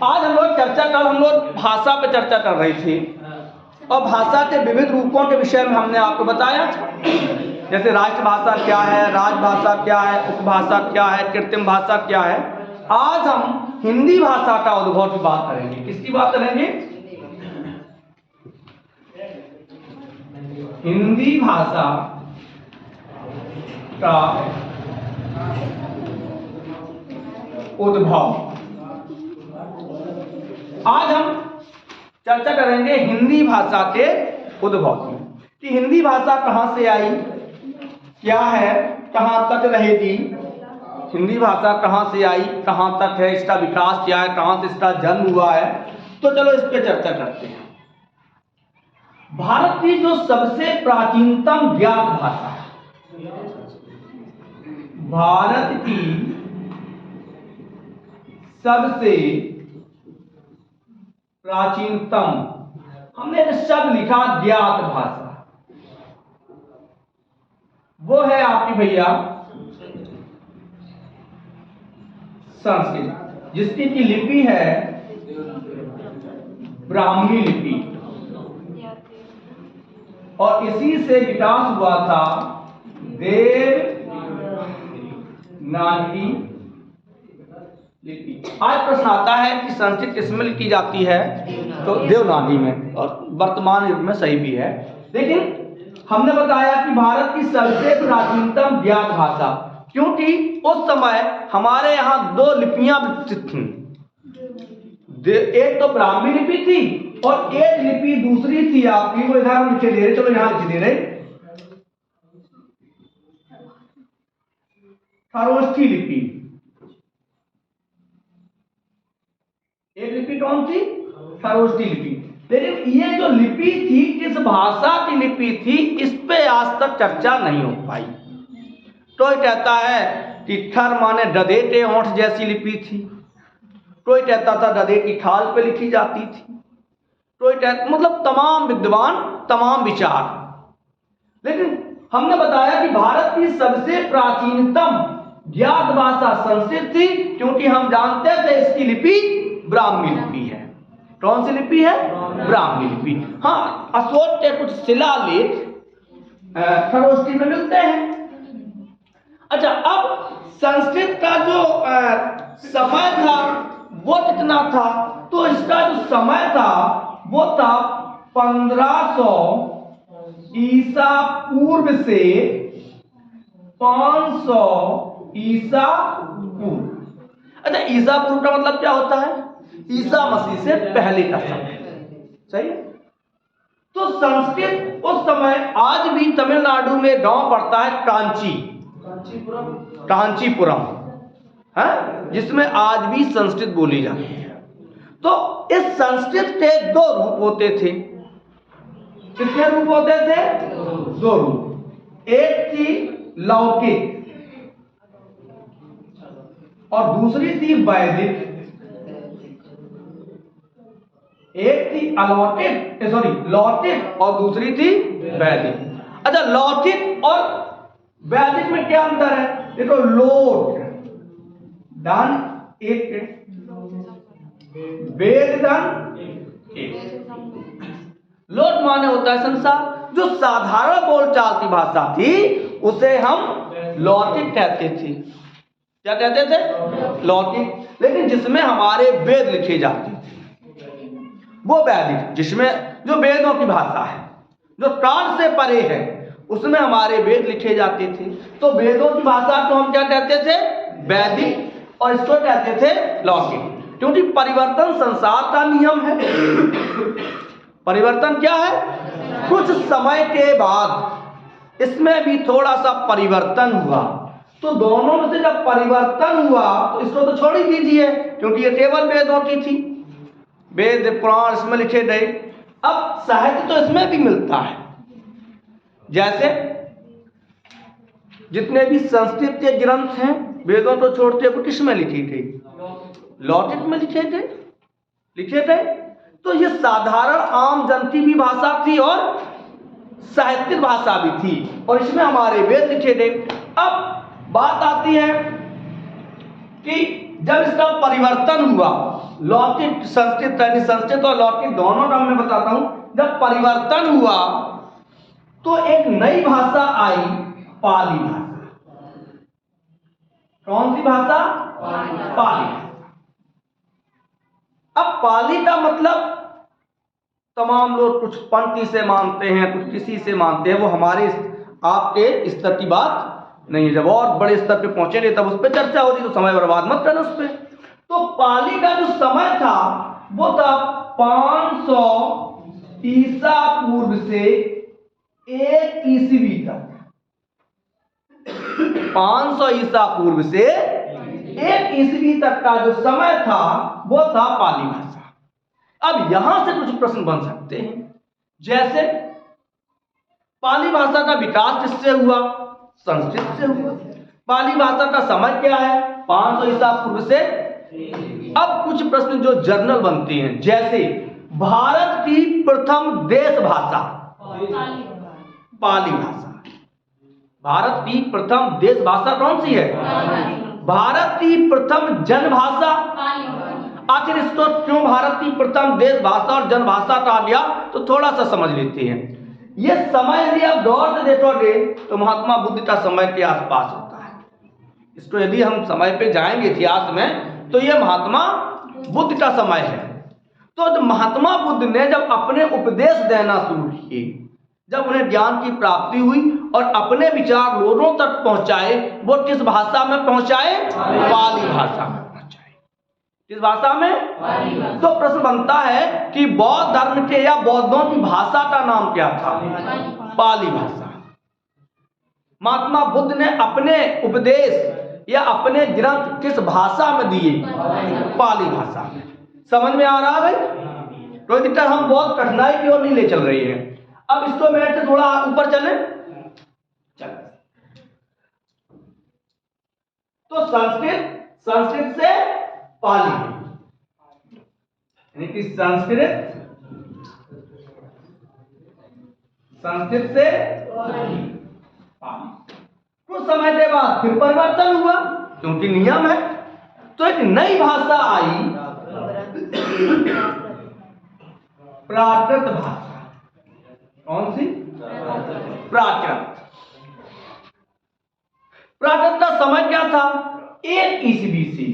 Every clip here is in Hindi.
आज हम लोग भाषा पे चर्चा कर रहे थे और भाषा के विविध रूपों के विषय में हमने आपको बताया था, जैसे राष्ट्रभाषा क्या है, राजभाषा क्या है, उपभाषा क्या है, कृत्रिम भाषा क्या है। आज हम हिंदी भाषा का उद्भव की बात करेंगे। किसकी बात करेंगे? हिंदी भाषा का उद्भव। आज हम चर्चा करेंगे हिंदी भाषा के उद्भव की, कि हिंदी भाषा कहां से आई, क्या है, कहां तक रहेगी, हिंदी भाषा कहां से आई, कहां तक है, इसका विकास क्या है, कहां से इसका जन्म हुआ है। तो चलो इस पे चर्चा करते हैं। भारत की जो सबसे प्राचीनतम ज्ञात भाषा है, भारत की सबसे प्राचीनतम, हमने एक शब्द लिखा ज्ञात भाषा, वो है आपकी भैया संस्कृत, जिसकी की लिपि है ब्राह्मी लिपि, और इसी से विकास हुआ था देवनागरी लिपि। आज प्रश्न आता है कि संस्कृत किसमें लिखी जाती है, तो देवनागरी में, और वर्तमान युग में सही भी है। लेकिन हमने बताया कि भारत की सबसे प्राचीनतम ज्ञात भाषा, क्योंकि उस समय हमारे यहाँ दो लिपियां विकसित थीं, एक तो ब्राह्मी लिपि थी और एक लिपि दूसरी थी आपकी, वो इधर हम लिखे दे रहे, चलो यहां लिखे दे रहे, खरोष्ठी लिपि। एक लिपि कौन थी? खरोष्ठी लिपि। लेकिन ये जो लिपि थी, किस भाषा की लिपि थी, इस पे आज तक चर्चा नहीं हो पाई। कोई कहता है कि खर माने गधे के होंठ जैसी लिपि थी, कोई कहता था गधे की खाल पे लिखी जाती थी, कोई कहता, मतलब तमाम विद्वान तमाम विचार। लेकिन हमने बताया कि भारत की सबसे प्राचीनतम ज्ञात भाषा संस्कृत थी, क्योंकि हम जानते थे इसकी लिपि ब्राह्मी लिपि है। कौन सी लिपि है? ब्राह्मी लिपि। हाँ, अशोक के कुछ शिलालेख खरोष्ठी में मिलते हैं। अच्छा, अब संस्कृत का जो समय था वो कितना था, तो इसका जो समय था वो था 1500 ईसा पूर्व से 500 ईसा पूर्व। अच्छा, ईसा पूर्व का मतलब क्या होता है? ईसा मसीह से पहले का समय, सही है। तो संस्कृत उस समय, आज भी तमिलनाडु में गांव पड़ता है कांचीपुरम है, जिसमें आज भी संस्कृत बोली जाती है। तो इस संस्कृत के दो रूप होते थे। कितने रूप होते थे? दो रूप। एक थी लौकिक और दूसरी थी वैदिक। एक थी लौकिक और दूसरी थी वैदिक। अच्छा, लौकिक और वैदिक में क्या अंतर है? देखो, लोट दान एक, वेद दान एक। लोट माने होता है संसार, जो साधारण बोलचाल की भाषा थी उसे हम लौकिक कहते थे। क्या कहते थे? लौकिक। लेकिन जिसमें हमारे वेद लिखे जाते थे वो वैदिक, जिसमें जो वेदों की भाषा है, जो काल से परे है, उसमें हमारे वेद लिखे जाते थे। तो वेदों की भाषा को हम क्या कहते थे? वैदिक, और इसको कहते थे लौकिक, क्योंकि परिवर्तन संसार का नियम है। परिवर्तन क्या है? कुछ समय के बाद इसमें भी थोड़ा सा परिवर्तन हुआ, तो दोनों में से जब परिवर्तन हुआ तो इसको तो छोड़ ही दीजिए, क्योंकि ये केवल वेदों की थी, वेद पुराण इसमें लिखे गए। अब साहित्य तो इसमें भी मिलता है, जैसे जितने भी संस्कृत के ग्रंथ हैं, वेदों को छोड़ते हुए किसमें लिखी गई? लौकिक में लिखे गए। तो ये साधारण आम जन की भी भाषा थी और साहित्यिक भाषा भी थी, और इसमें हमारे वेद लिखे गए। अब बात आती है कि जब इसका परिवर्तन हुआ लौकिक संस्कृत, यानी संस्कृत और लौकिक दोनों का मैं बताता हूं। जब परिवर्तन हुआ तो एक नई भाषा आई, पाली भाषा। कौन सी भाषा? पाली। अब पाली का मतलब तमाम लोग कुछ पंक्ति से मानते हैं, कुछ किसी से मानते हैं, वो हमारे आपके स्तर की बात नहीं है। जब और बड़े स्तर पे पहुंचेंगे तब उस पर चर्चा होगी, तो समय बर्बाद मत करना उस पर। तो पाली का जो समय था वो था 500 ईसा पूर्व से 1 ईस्वी तक। 500 ईसा पूर्व से 1 ईस्वी तक का जो समय था वो था पाली भाषा। अब यहां से कुछ प्रश्न बन सकते हैं, जैसे पाली भाषा का विकास किससे हुआ? संस्कृत से हुआ। पाली भाषा का समय क्या है? 500 ईसा पूर्व से। अब कुछ प्रश्न जो जर्नल बनते हैं, जैसे भारत की प्रथम देश भाषा पाली भाषा। भारत की प्रथम देश भाषा कौन सी है? भारत की प्रथम जनभाषा। आखिर इसको क्यों भारत की प्रथम देश भाषा और जनभाषा कहा गया, तो थोड़ा सा समझ लेते हैं। ये समय यदि आप गौर से देखोगे तो महात्मा बुद्ध का समय के आसपास होता है। इसको यदि हम समय पे जाएंगे इतिहास में तो ये महात्मा बुद्ध का समय है। तो जब महात्मा बुद्ध ने जब अपने उपदेश देना शुरू किए, जब उन्हें ज्ञान की प्राप्ति हुई और अपने विचार लोगों तक पहुंचाए, वो किस भाषा में पहुंचाए? पाली भाषा में पहुंचाए। किस भाषा में? तो प्रश्न बनता है कि बौद्ध धर्म के या बौद्धों की भाषा का नाम क्या था? पाली भाषा। महात्मा बुद्ध ने अपने उपदेश या अपने ग्रंथ किस भाषा में दिए? पाली भाषा में। समझ में आ रहा है भाई? कोई दिक्कत? हम बहुत कठिनाई की ओर नहीं ले चल रहे हैं। अब इसको बैठ के थोड़ा ऊपर चले। चल तो संस्कृत से पाली, यानी कि संस्कृत से पाली। कुछ समय के बाद फिर परिवर्तन हुआ, क्योंकि नियम है। तो एक नई भाषा आई, प्राकृत भाषा। कौन सी? प्राकृत। प्राकृत का समय क्या था? 1 ईस्वी से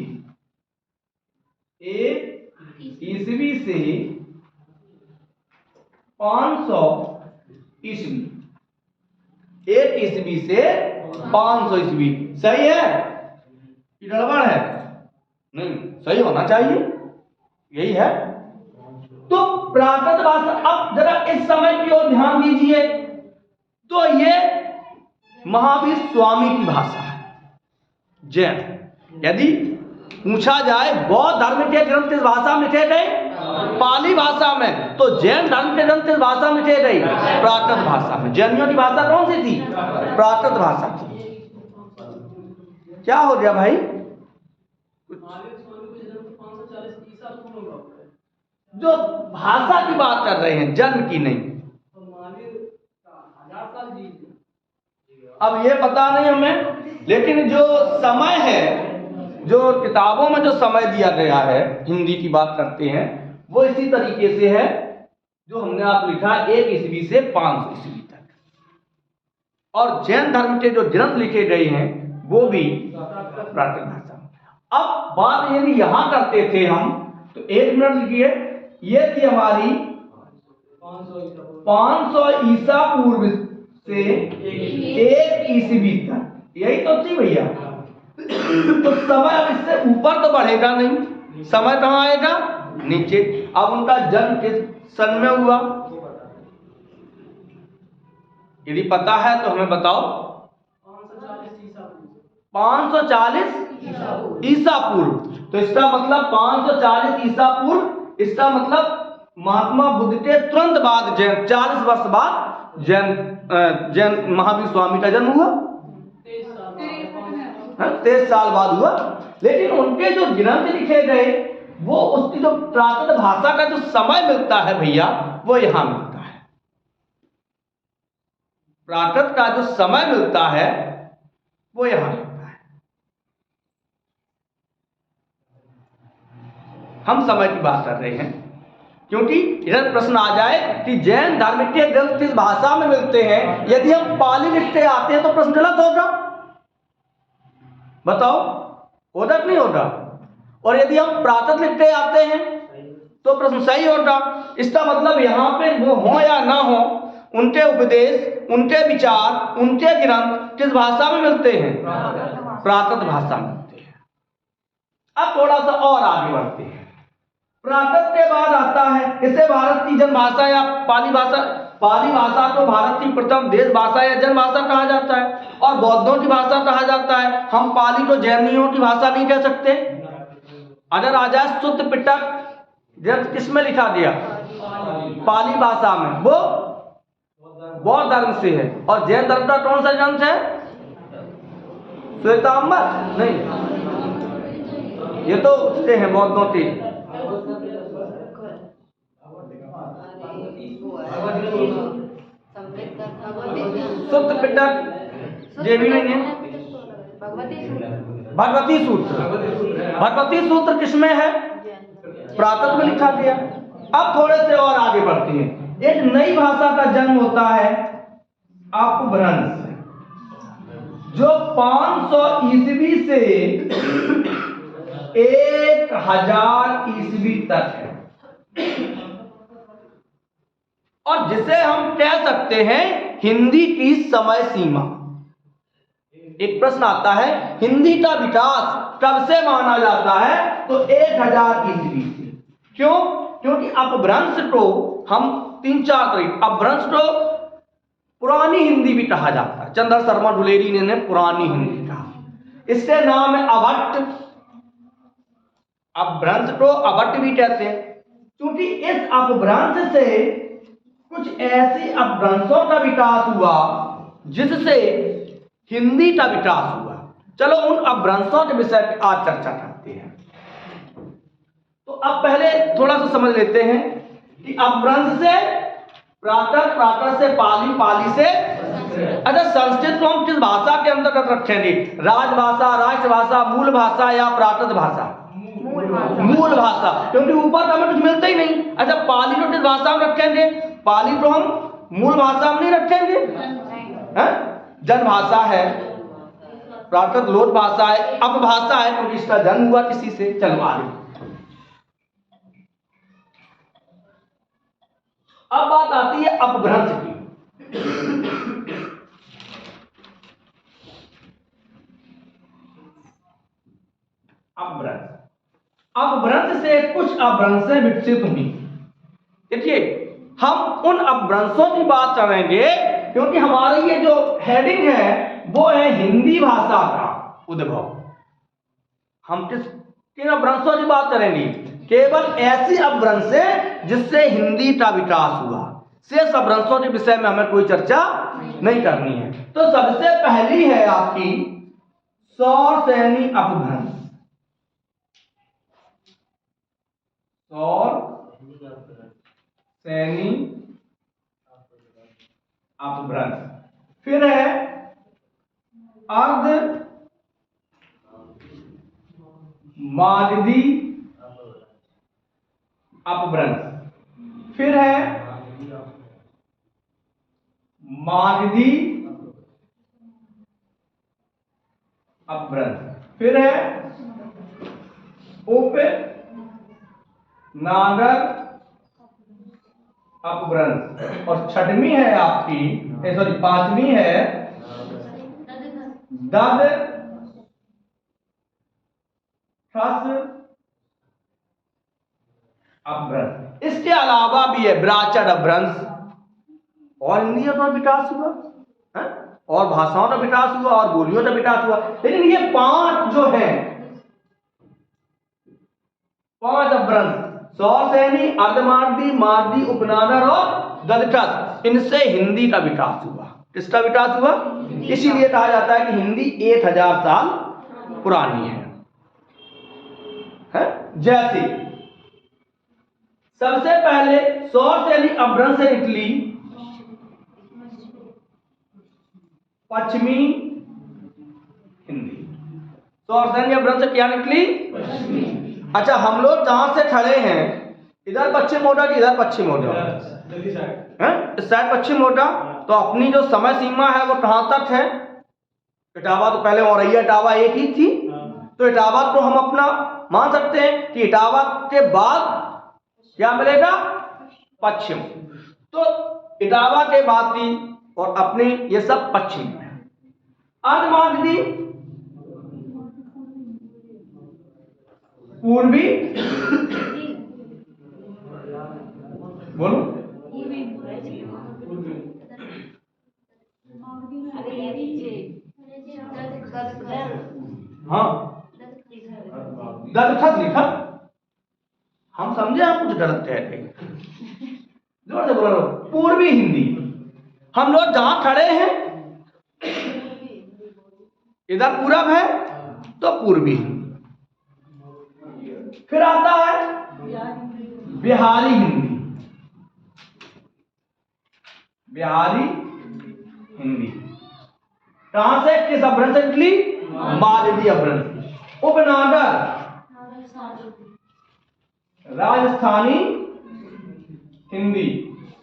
500 ईस्वी। 1 ईस्वी से 500 ईस्वी। सही है कि गड़बड़ है? नहीं, सही होना चाहिए, यही है। तो प्राकृत भाषा। अब जरा इस समय की ओर ध्यान दीजिए, तो ये महावीर स्वामी की भाषा है, जैन। यदि पूछा जाए बौद्ध धर्म के ग्रंथ किस भाषा में लिखे गए? पाली भाषा में। तो जैन धर्म के ग्रंथ किस भाषा में लिखे गए? प्राकृत भाषा में। जैनियों की भाषा कौन सी थी? प्राकृत भाषा थी। क्या हो गया भाई? जो भाषा की बात कर रहे हैं, जन्म की नहीं। अब ये पता नहीं हमें, लेकिन जो समय है, जो किताबों में जो समय दिया गया है, हिंदी की बात करते हैं, वो इसी तरीके से है जो हमने आप लिखा 1 ईस्वी से 500 ईस्वी तक। और जैन धर्म के जो ग्रंथ लिखे गए हैं वो भी प्राकृत भाषा में। अब बात यदि यहां करते थे हम, तो 1 मिनट लिखिए। ये थी हमारी 500 ईसा पूर्व से 1 ईस्वी तक, यही तो थी भैया। तो समय अब इससे ऊपर तो बढ़ेगा नहीं, समय कहां आएगा? नीचे। अब उनका जन्म किस सन में हुआ? यदि पता है तो हमें बताओ। 540 ईसा पूर्व। तो इसका मतलब 540 ईसा पूर्व, इसका मतलब महात्मा बुद्ध के तुरंत बाद, जैन 40 वर्ष बाद जैन महावीर स्वामी का जन्म हुआ। 23 साल बाद हुआ। लेकिन उनके जो ग्रंथ लिखे गए, वो उसकी जो प्राकृत भाषा का जो समय मिलता है भैया, वो यहां मिलता है। प्राकृत का जो समय मिलता है वो यहां मिलता है। हम समय की बात कर रहे हैं, क्योंकि इधर प्रश्न आ जाए कि जैन धर्म के ग्रंथ किस भाषा में मिलते हैं, यदि हम पाली लिखते आते हैं तो प्रश्न गलत होगा। बताओ, होगा कि नहीं होगा? और यदि हम प्राकृत लिखते आते हैं तो प्रश्न सही होगा। इसका मतलब यहाँ पे वो हो या ना हो, उनके उपदेश, उनके विचार, उनके ग्रंथ किस भाषा में मिलते हैं? प्राकृत भाषा में मिलते हैं। अब थोड़ा सा और आगे बढ़ते हैं। प्राकृत के बाद आता है, इसे भारत की जन भाषा या पाली भाषा, पाली भाषा को भारत की प्रथम देश भाषा या जन भाषा कहा जाता है और बौद्धों की भाषा कहा जाता है। हम पाली को जैनियों की भाषा नहीं कह सकते। अगर आ जाए शुद्ध पिटक ग्रंथ किसमें लिखा गया? पाली भाषा में, वो बौद्ध धर्म से है। और जैन धर्म का कौन सा ग्रंथ है? श्वेतांबर नहीं, ये तो उससे है बौद्धों की। शुद्ध पिटक ये भी नहीं है। भगवती सूत्र, भगवती सूत्र किसमें है? प्राकृत में लिखा गया। अब थोड़े से और आगे बढ़ते हैं। एक नई भाषा का जन्म होता है अपभ्रंश, जो 500 ईस्वी से 1000 ईस्वी तक है, और जिसे हम कह सकते हैं हिंदी की समय सीमा। एक प्रश्न आता है, हिंदी का विकास कब से माना जाता है? तो 1000 ईस्वी से। क्यों? क्योंकि अपभ्रंश को हम 3-4 तरीके, अपभ्रंश को पुरानी हिंदी भी कहा जाता है। चंद्र शर्मा धुलेरी ने पुरानी हिंदी कहा। इसके नाम है अभट्ट। अपभ्रंश को अभट्ट भी कहते हैं, क्योंकि इस अपभ्रंश से कुछ ऐसी अपभ्रंशों का विकास हुआ जिससे हिंदी का विकास हुआ। चलो उन अपभ्रंशों के विषय पर आज चर्चा करते हैं। तो अब पहले थोड़ा सा समझ लेते हैं कि अपभ्रंश से प्राकृत, प्राकृत से पाली, पाली से अच्छा संस्कृत को हम किस भाषा के अंतर्गत रखेंगे? राजभाषा, राष्ट्रभाषा, मूल भाषा या प्राकृत भाषा? मूल भाषा, क्योंकि ऊपर हमें कुछ मिलता ही नहीं। अच्छा पाली को किस भाषा में रखेंगे? पाली को हम मूल भाषा में नहीं रखेंगे, जन भाषा है, प्राकृत लोक भाषा है, अपभाषा है, क्योंकि इसका जन्म हुआ किसी से। चलो आगे। अब बात आती है अपभ्रंश की। अपभ्रंश, अपभ्रंश से कुछ अपभ्रंशें विकसित हुई। देखिए हम उन अपभ्रंशों की बात करेंगे क्योंकि हमारी ये जो हेडिंग है वो है हिंदी भाषा का उद्भव। हम किन अपभ्रंशों की बात करेंगे? केवल ऐसी अपभ्रंशें जिससे हिंदी का विकास हुआ। शेष अपभ्रंशों के विषय में हमें कोई चर्चा नहीं करनी है। तो सबसे पहली है आपकी सौरसेनी अपभ्रंश। सौरसेनी अपभ्रंश। फिर है अर्ध मागधी अपभ्रंश। फिर है मागधी अपभ्रंश। फिर है उप नागर अपभ्रंश। और छठवीं है आपकी, सॉरी पांचवी है दद ठस अपभ्रंश। इसके अलावा भी है ब्राचर अपभ्रंश। और हिंदी का विकास हुआ है, और भाषाओं का विकास हुआ, और बोलियों का विकास हुआ। लेकिन ये 5 जो है, 5 अपभ्रंश, सौरसेनी, अर्धमागधी, मागधी, उपनागर और ददठस, इनसे हिंदी का विकास हुआ। किसका विकास हुआ? इसीलिए कहा जाता है कि हिंदी 1000 साल पुरानी है? जैसे सबसे पहले सौरसेनी अपभ्रंश से निकली पश्चिमी हिंदी। सौरसेनी अपभ्रंश से क्या निकली? अच्छा, हम लोग जहां से खड़े हैं, इधर पश्चिम मोटा कि इधर पश्चिम मोटा है? इस साइड पश्चिम मोटा। तो अपनी जो समय सीमा है वो कहां तक है? इटावा तो पहले औरैया इटावा एक ही थी, तो इटावा को हम अपना मान सकते हैं कि इटावा के बाद क्या मिलेगा? पश्चिम। तो इटावा के बाद थी और अपनी ये सब पश्चिम। आज मान दी पूर्वी, बोलो हाँ, गलत लिखा, हम समझे आप कुछ गलत कह रहे हैं। जोर से बोलो। पूर्वी हिंदी, हम लोग जहां खड़े हैं इधर पूरब है तो पूर्वी हिंदी। फिर आता है बिहारी हिंदी। बिहारी हिंदी कहां से, किस अभ्रंश से निकली? मालवी अभ्रंश। उपनागर राजस्थानी हिंदी।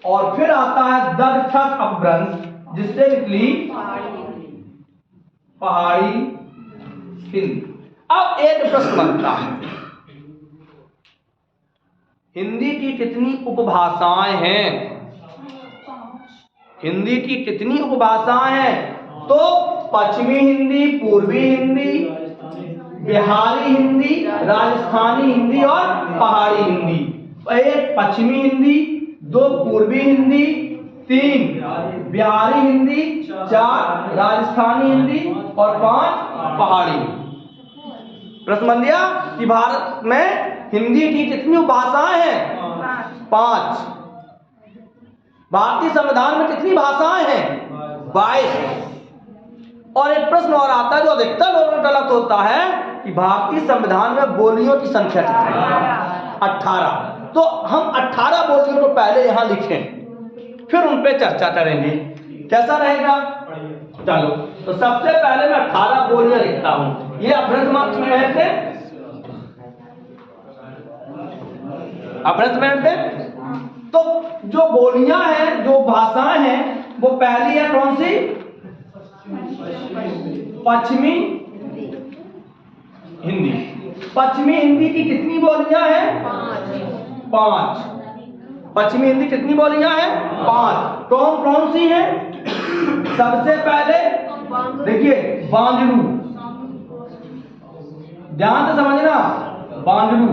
और फिर आता है दक्षस अपभ्रंश जिससे निकली पहाड़ी हिंदी। अब एक प्रश्न बनता है, हिंदी की कितनी उपभाषाएं हैं? हिंदी की कितनी उपभाषाएं हैं? तो पश्चिमी हिंदी, पूर्वी हिंदी, बिहारी हिंदी, राजस्थानी हिंदी और पहाड़ी हिंदी। एक पश्चिमी हिंदी, दो पूर्वी हिंदी, तीन बिहारी हिंदी, चार राजस्थानी हिंदी और पांच पहाड़ी। प्रश्न बन गया कि भारत में हिंदी की कितनी उपभाषाएं हैं? 5। भारतीय संविधान में कितनी भाषाएं हैं? 22। और एक प्रश्न और आता है जो अधिकतर लोगों को गलत होता है कि भारतीय संविधान में बोलियों की संख्या कितनी है? 18। तो हम 18 बोलियों को पहले यहां लिखें, फिर उन पे चर्चा करेंगे। कैसा रहेगा? चलो, तो सबसे पहले मैं 18 बोलियां लिखता हूं। ये अपभ्रंश में है, अपभ्रंश में है। तो जो बोलियां हैं, जो भाषाएं हैं, वो पहली है कौन सी? पश्चिमी हिंदी। पश्चिमी हिंदी की कितनी बोलियां हैं? 5। पश्चिमी हिंदी कितनी बोलियां हैं? 5। कौन कौन सी हैं? सबसे पहले देखिए बांजरू, ध्यान से समझना, बांजरू,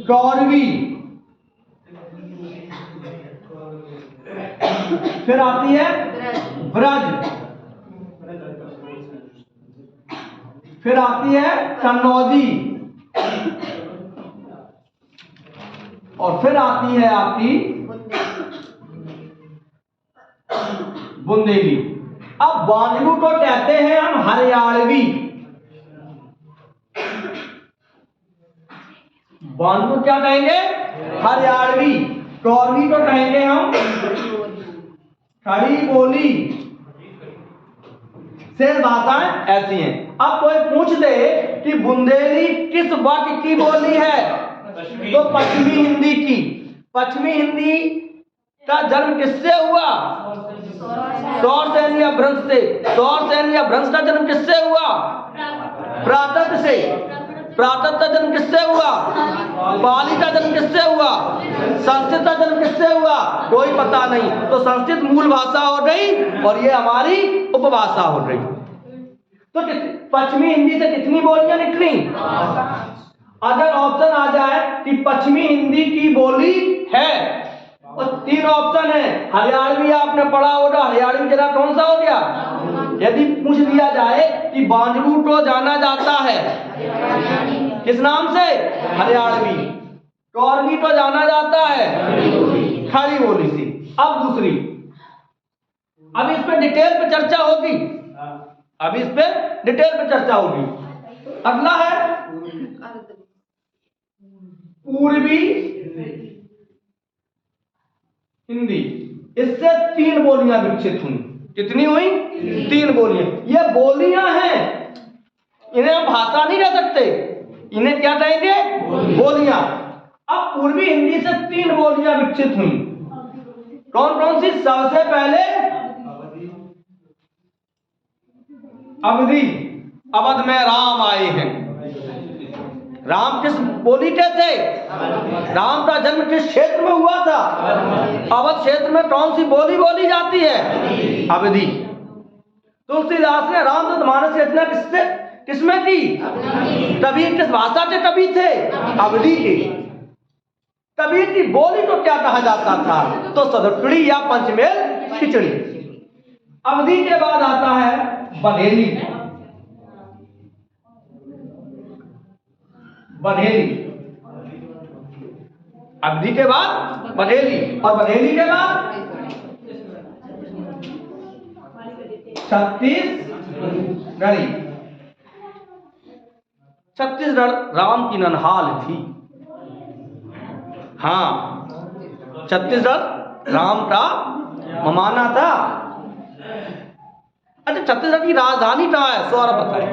कौरवी, फिर आती है ब्रज, फिर आती है कन्नौजी, और फिर आती है आपकी बुंदेली। अब बांजरू को कहते हैं हम हरियाणवी। बांजरू क्या कहेंगे? हरियाणवी। कौरवी को कहेंगे हम खड़ी बोली। शेष भाषाएं ऐसी हैं। अब कोई पूछ दे कि बुंदेली किस वर्ग की बोली है, तो पश्चिमी हिंदी की। पश्चिमी हिंदी का जन्म किससे हुआ? सौरसेनी अपभ्रंश से। सौरसेनी अपभ्रंश का जन्म किससे हुआ? प्राकृत से। प्राकृत का जन्म किससे हुआ? पाली का जन्म किससे हुआ? संस्कृत का जन्म किससे हुआ? कोई पता नहीं। तो संस्कृत मूल भाषा हो गई और ये हमारी उपभाषा हो गई। तो पश्चिमी हिंदी से कितनी बोलियां निकली? अगर ऑप्शन आ जाए कि पश्चिमी हिंदी की बोली है, और 3 ऑप्शन है, हरियाणवी आपने पढ़ा होगा, हरियाणवी जरा कौन सा हो गया? यदि पूछ दिया जाए कि बांजरू को जाना जाता है किस नाम से? हरियाणवी। कौरवी को जाना जाता है खड़ी बोली से। अब दूसरी, अब इस पे डिटेल पे चर्चा होगी, अभी इस पे डिटेल पे चर्चा होगी। अगला है पूर्वी हिंदी। इससे 3 बोलियां विकसित हुई। कितनी हुई? 3 बोलियां। ये बोलियां हैं, इन्हें हम भाषा नहीं कह सकते, इन्हें क्या कहेंगे? बोलियां। अब पूर्वी हिंदी से 3 बोलियां विकसित हुई। कौन कौन सी? सबसे पहले अवधी, अवध में राम आए हैं। राम किस बोली के थे? राम का जन्म किस क्षेत्र में हुआ था? अवध क्षेत्र में कौन सी बोली बोली जाती है? अवधी। तुलसीदास ने रामचरितमानस की रचना किसमें की? कबीर किस भाषा के कवि थे? अवधी के। कबीर की बोली को क्या कहा जाता था? तो सदुटड़ी या पंचमेल खिचड़ी। अवधी के बाद आता है बघेली। बघेली, अवधी के बाद बघेली, और बघेली के बाद छत्तीसगढ़ी। छत्तीसगढ़ राम की ननहाल थी। हाँ, छत्तीसगढ़ राम का ममाना था। अच्छा, छत्तीसगढ़ की राजधानी कहाँ है? सौरभ बताए।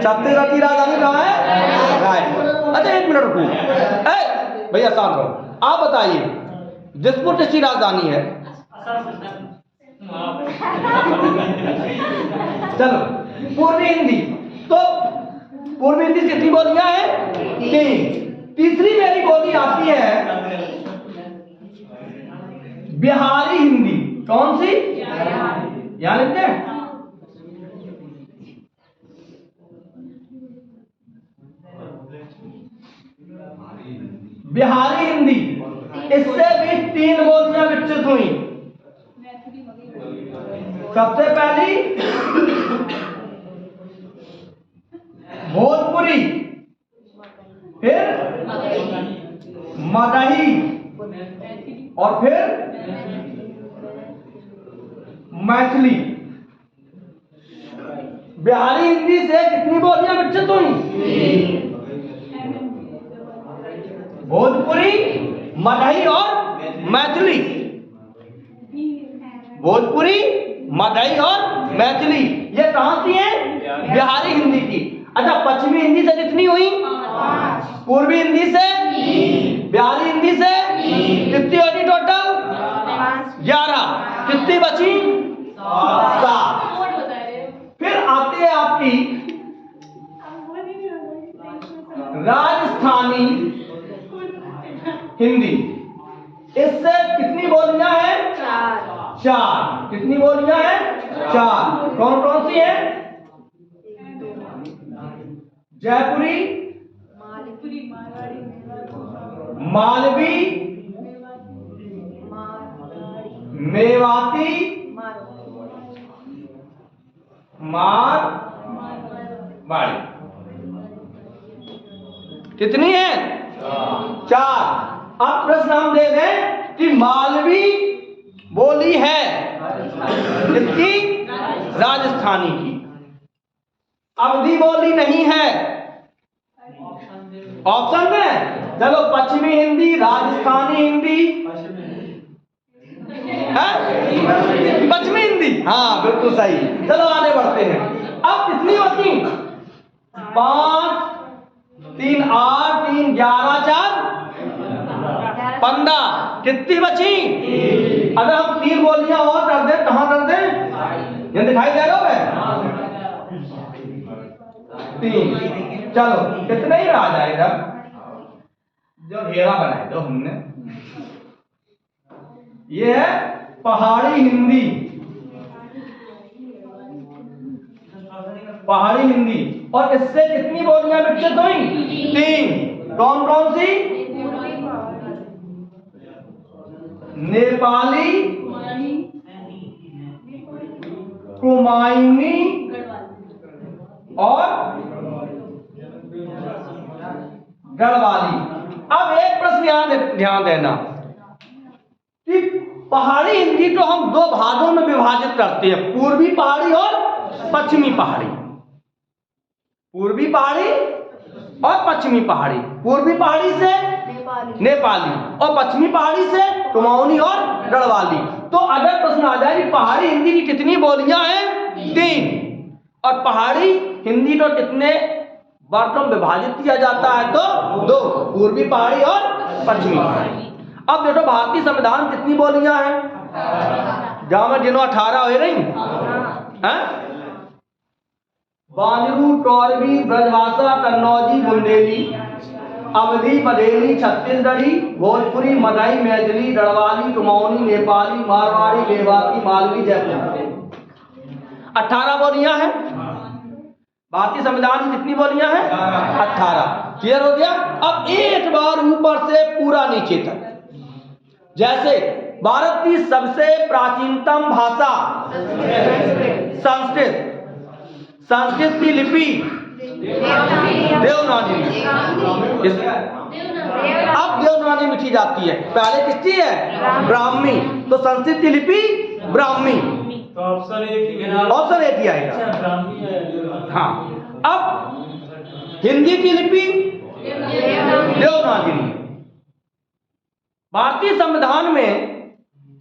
छत्तीसगढ़ की राजधानी कहाँ है? रायपुर। अच्छा, 1 मिनट रुको भैया, शांत रहो। आप बताइए, दिसपुर किसकी राजधानी है? चलो, पूर्वी हिंदी। तो पूर्वी हिंदी कितनी बोलियां हैं? 3। तीसरी मेरी बोली आती है बिहारी हिंदी। कौन सी? यानी क्या? बिहारी हिंदी। इससे भी 3 बोलियां विकसित हुई। सबसे पहली भोजपुरी, फिर मगही, और फिर मैथिली। बिहारी हिंदी से कितनी बोलियां विकसित हुई? भोजपुरी, मगही और मैथिली। भोजपुरी, मगही और मैथिली, ये कहां की है? बिहारी हिंदी की। अच्छा, पश्चिमी हिंदी से कितनी हुई? 5। पूर्वी हिंदी से 3। बिहारी हिंदी से 3। कितनी होगी टोटल? 11। कितनी बची? 7। फिर आती है आपकी राजस्थानी हिंदी। इससे कितनी बोलियां हैं? 4। कितनी बोलियां हैं? 4। कौन कौन सी हैं? जयपुरी, मालवी, मेवाती, मारवाड़ी। कितनी है? 4। अब प्रश्न हम दे दें कि मालवी बोली है किसकी? राजस्थानी की। अवधी बोली नहीं है। ऑप्शन में चलो, पश्चिमी हिंदी, राजस्थानी हिंदी, पश्चिमी हिंदी। हाँ, बिल्कुल सही। चलो आगे बढ़ते हैं। अब कितनी होती? 5, 3, 8, 3, 11, 4, 15। कितनी बची? अगर हम 3 बोलियां और कर दें, कहां कर दें? ये दिखाई दे रहा है? 3। चलो, कितने ही रह जाएगा? जो घेरा बनाए दो हमने, ये है पहाड़ी हिंदी। पहाड़ी हिंदी, और इससे कितनी बोलियां विकसित हुई? 3। कौन कौन सी? नेपाली, कुमायूनी और गढ़वाली। अब एक प्रश्न यहां ध्यान देना कि पहाड़ी हिंदी को हम 2 भागों में विभाजित करते हैं, पूर्वी पहाड़ी और पश्चिमी पहाड़ी। पूर्वी पहाड़ी और पश्चिमी पहाड़ी। पूर्वी पहाड़ी से नेपाली, और पश्चिमी पहाड़ी से कुमाऊनी और गढ़वाली। तो अगर प्रश्न आ जाए कि पहाड़ी हिंदी की कितनी बोलियां हैं? 3, और पहाड़ी हिंदी को कितने वर्गों में विभाजित किया जाता है? तो 2, पूर्वी पहाड़ी और पश्चिमी पहाड़ी। अब देखो भारतीय संविधान कितनी बोलियां हैं? जहां में गिनो 18 हो रही हैं। बांजरू, टोरवी, ब्रजभाषा, कन्नौजी, बुंदेली, अवधी, बघेली, छत्तीसगढ़ी, भोजपुरी, मगही, मैथिली, गढ़वाली, कुमाऊनी, नेपाली, मारवाड़ी, मेवाती, मालवी, जयपुरी। 18 बोलियां हैं। भारतीय संविधान की कितनी बोलियां हैं? 18। क्लियर हो गया? अब एक बार ऊपर से पूरा नीचे तक, जैसे भारत की सबसे प्राचीनतम भाषा संस्कृत। संस्कृत की लिपि देवनागरी। अब देवनागरी लिखी जाती है, पहले किसकी है? ब्राह्मी। तो संस्कृत की लिपि ब्राह्मी। तो ऑप्शन एक ही आएगा। हाँ, अब हिंदी की लिपि देवनागरी। भारतीय संविधान में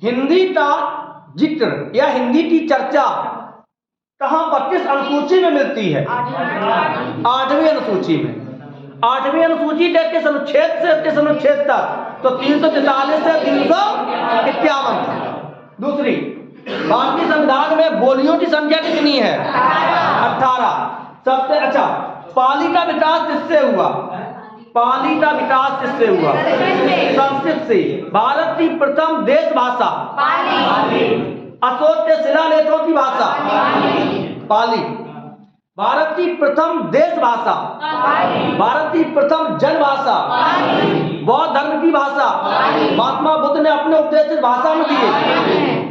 हिंदी का जिक्र या हिंदी की चर्चा कहां पर, किस अनुसूची में मिलती है? 8वीं अनुसूची में। 8वीं अनुसूची के किस अनुच्छेद से किस अनुच्छेद तक? तो 343 से 351 तक। दूसरी, भारतीय संविधान में बोलियों की संख्या कितनी है? 18। सबसे अच्छा, पाली का विकास किससे हुआ? पाली का विकास किससे हुआ? संस्कृत से। भारत की प्रथम देश भाषा पाली। अशोक के शिलालेखों की भाषा पाली। भारत की प्रथम देश भाषा, भारत की प्रथम जन भाषा, बौद्ध धर्म की भाषा महात्मा बुद्ध ने अपने उपदेश भाषा में दिए,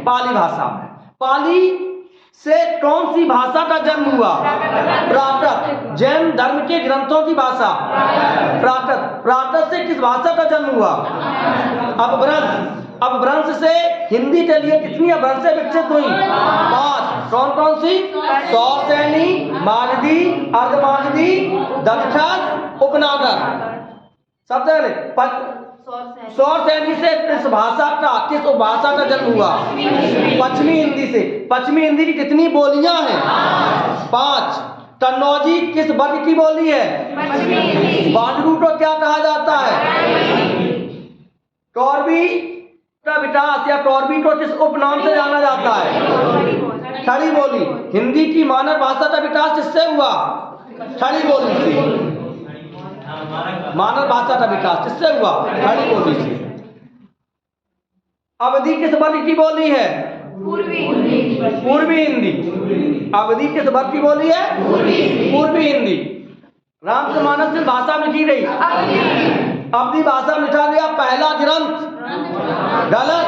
पाली भाषा में। पाली से कौन सी भाषा का जन्म हुआ? प्राकृत। जैन धर्म के ग्रंथों की भाषा प्राकृत। प्राकृत से किस भाषा का जन्म हुआ? अपभ्रंश। अपभ्रंश से हिंदी के लिए कितनी अपभ्रंशें विकसित हुई? 5। कौन कौन सी? सौरसेनी, मागधी, अर्धमागधी, दक्षास, उपनागर। सबसे पहले सौरसेनी से किस उपभाषा का जन्म हुआ? पश्चिमी हिंदी से। पश्चिमी हिंदी की कितनी बोलियां हैं? 5। कन्नौजी किस वर्ग की बोली है? बांजरू को क्या कहा जाता है? टोरवी का विकास या टोरवी को किस उपनाम से जाना जाता है? खड़ी बोली। हिंदी की मानव भाषा का विकास किससे हुआ? खड़ी बोली से। मानव भाषा का विकास किससे हुआ? खड़ी बोली से। अवधी किस वर्ग की बोली है? पूर्वी हिंदी। अवधी किस वर्ग की बोली है? पूर्वी हिंदी। रामचरितमानस किस भाषा में लिखी गई? अवधी भाषा में लिखा गया पहला ग्रंथ। गलत।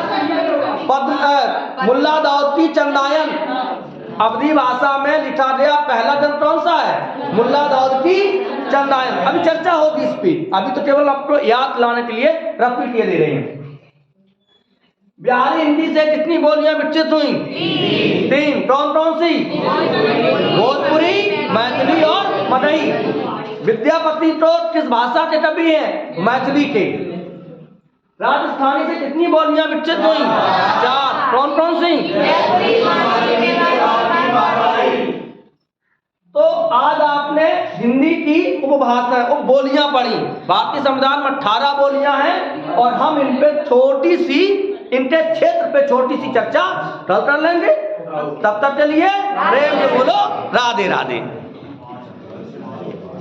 मुल्ला दाऊद की चंदायन। अवधी भाषा में लिखा गया पहला ग्रंथ कौन सा है? मुल्ला दाऊद की चंदायन। अभी चर्चा होगी इस पे, अभी तो केवल आपको याद लाने के लिए रफी किए दे रहे हैं। बिहारी हिंदी से कितनी बोलियां विकसित हुई? 3। कौन कौन सी? भोजपुरी, मैथिली और मगही। विद्यापति तो किस भाषा के कवि हैं? मैथिली के। राजस्थानी से कितनी बोलियां विकसित हुई? 4। कौन कौन सी? तो आज आपने हिंदी की उपभाषा उपबोलियां पढ़ी। भारतीय संविधान में 18 बोलियां हैं और हम इन पे छोटी सी, इनके क्षेत्र पे छोटी सी चर्चा कल कर लेंगे। तब तक के लिए प्रेम से बोलो राधे राधे।